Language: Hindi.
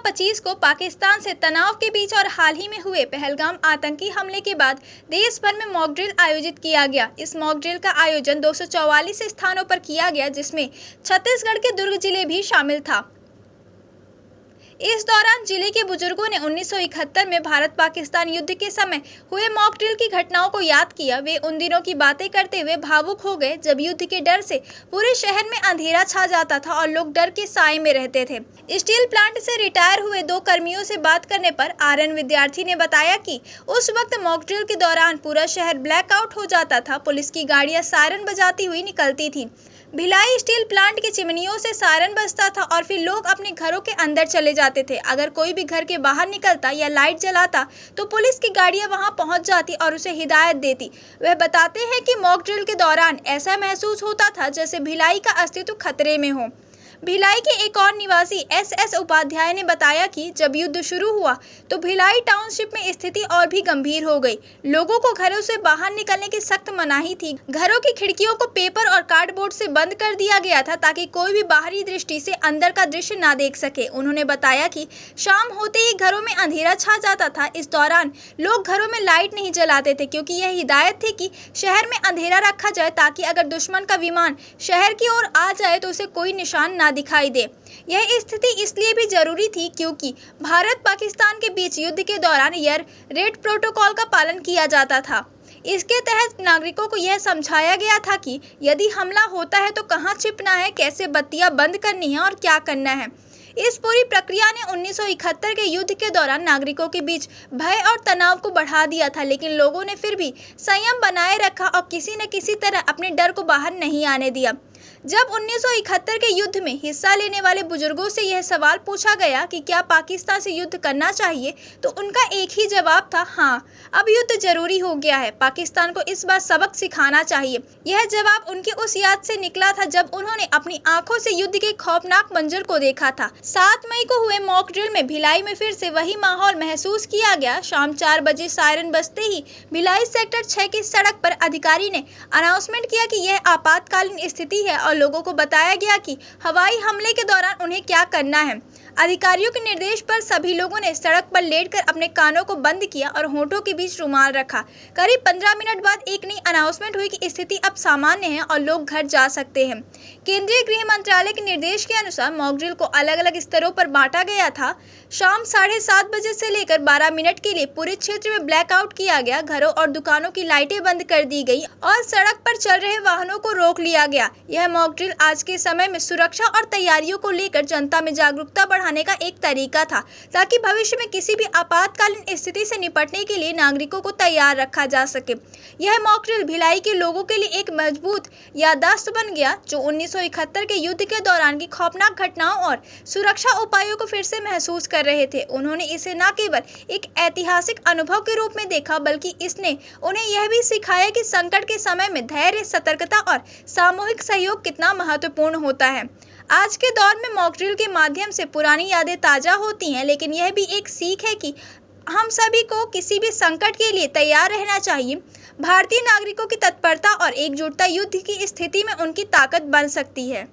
25 को पाकिस्तान से तनाव के बीच और हाल ही में हुए पहलगाम आतंकी हमले के बाद देश भर में मॉक ड्रिल आयोजित किया गया। इस मॉक ड्रिल का आयोजन 244 स्थानों पर किया गया, जिसमें छत्तीसगढ़ के दुर्ग जिले भी शामिल था। इस दौरान जिले के बुजुर्गों ने 1971 में भारत पाकिस्तान युद्ध के समय हुए मॉक ड्रिल की घटनाओं को याद किया। वे उन दिनों की बातें करते हुए भावुक हो गए जब युद्ध के डर से पूरे शहर में अंधेरा छा जाता था और लोग डर के साए में रहते थे। स्टील प्लांट से रिटायर हुए 2 कर्मियों से बात करने पर आरएन विद्यार्थी ने बताया कि उस वक्त मॉक ड्रिल के दौरान पूरा शहर ब्लैकआउट हो जाता था। पुलिस की गाड़ियां सायरन बजाती हुई निकलती थी। भिलाई स्टील प्लांट की चिमनियों से सायरन बजता था और फिर लोग अपने घरों के अंदर चले जाते थे। अगर कोई भी घर के बाहर निकलता या लाइट जलाता तो पुलिस की गाड़ियां वहां पहुंच जाती और उसे हिदायत देती। वह बताते हैं कि मॉक ड्रिल के दौरान ऐसा महसूस होता था जैसे भिलाई का अस्तित्व खतरे में हो। भिलाई के एक और निवासी एस उपाध्याय ने बताया कि जब युद्ध शुरू हुआ तो भिलाई टाउनशिप में स्थिति और भी गंभीर हो गई। लोगों को घरों से बाहर निकलने की सख्त मनाही थी। घरों की खिड़कियों को पेपर और कार्डबोर्ड से बंद कर दिया गया था ताकि कोई भी बाहरी दृष्टि से अंदर का दृश्य ना देख सके। उन्होंने बताया कि शाम होते ही घरों में अंधेरा छा जाता था। इस दौरान लोग घरों में लाइट नहीं जलाते थे क्योंकि यह हिदायत थी कि शहर में अंधेरा रखा जाए ताकि अगर दुश्मन का विमान शहर की ओर आ जाए तो उसे कोई निशान ना दिखाई दे। यह स्थिति इसलिए भी जरूरी थी क्योंकि भारत पाकिस्तान के बीच युद्ध के दौरान एयर रेड प्रोटोकॉल का पालन किया जाता था। इसके तहत नागरिकों को यह समझाया गया था कि यदि हमला होता है तो कहां छिपना है, कैसे बत्तियां बंद करनी है और क्या करना है। इस पूरी प्रक्रिया ने 1971 के युद्ध के दौरान नागरिकों के बीच भय और तनाव को बढ़ा दिया था, लेकिन लोगों ने फिर भी संयम बनाए रखा और किसी न किसी तरह अपने डर को बाहर नहीं आने दिया। जब 1971 के युद्ध में हिस्सा लेने वाले बुजुर्गों से यह सवाल पूछा गया कि क्या पाकिस्तान से युद्ध करना चाहिए, तो उनका एक ही जवाब था, हाँ, अब युद्ध जरूरी हो गया है। पाकिस्तान को इस बार सबक सिखाना चाहिए। यह जवाब उनकी उस याद से निकला था जब उन्होंने अपनी आंखों से युद्ध के खौफनाक मंजर को देखा था। 7 मई को हुए मॉक ड्रिल में भिलाई में फिर से वही माहौल महसूस किया गया। शाम 4 बजे सायरन बजते ही भिलाई सेक्टर 6 की सड़क पर अधिकारी ने अनाउंसमेंट किया कि यह आपातकालीन स्थिति है और लोगों को बताया गया कि हवाई हमले के दौरान उन्हें क्या करना है। अधिकारियों के निर्देश पर सभी लोगों ने सड़क पर लेटकर अपने कानों को बंद किया और होठों के बीच रुमाल रखा। करीब 15 मिनट बाद एक नई अनाउंसमेंट हुई कि स्थिति अब सामान्य है और लोग घर जा सकते हैं। केंद्रीय गृह मंत्रालय के निर्देश के अनुसार मॉक ड्रिल को अलग अलग स्तरों पर बांटा गया था। शाम 7:30 बजे से लेकर 12 मिनट के लिए पूरे क्षेत्र में ब्लैकआउट किया गया। घरों और दुकानों की लाइटें बंद कर दी गई और सड़क पर चल रहे वाहनों को रोक लिया गया। यह मॉक ड्रिल आज के समय में सुरक्षा और तैयारियों को लेकर जनता में जागरूकता बढ़ाने का एक तरीका था ताकि भविष्य में किसी भी आपातकालीन स्थिति से निपटने के लिए नागरिकों को तैयार रखा जा सके। यह मॉक ड्रिल भिलाई के लोगों के लिए एक मजबूत याददाश्त बन गया जो 1971 के युद्ध के दौरान की खौफनाक घटनाओं और सुरक्षा उपायों को फिर से महसूस कर रहे थे। उन्होंने इसे न केवल एक ऐतिहासिक अनुभव के रूप में देखा बल्कि इसने उन्हें यह भी सिखाया कि संकट के समय में धैर्य, सतर्कता और सामूहिक सहयोग कितना महत्वपूर्ण होता है। आज के दौर में मॉक ड्रिल के माध्यम से पुरानी यादें ताज़ा होती हैं, लेकिन यह भी एक सीख है कि हम सभी को किसी भी संकट के लिए तैयार रहना चाहिए। भारतीय नागरिकों की तत्परता और एकजुटता युद्ध की स्थिति में उनकी ताकत बन सकती है।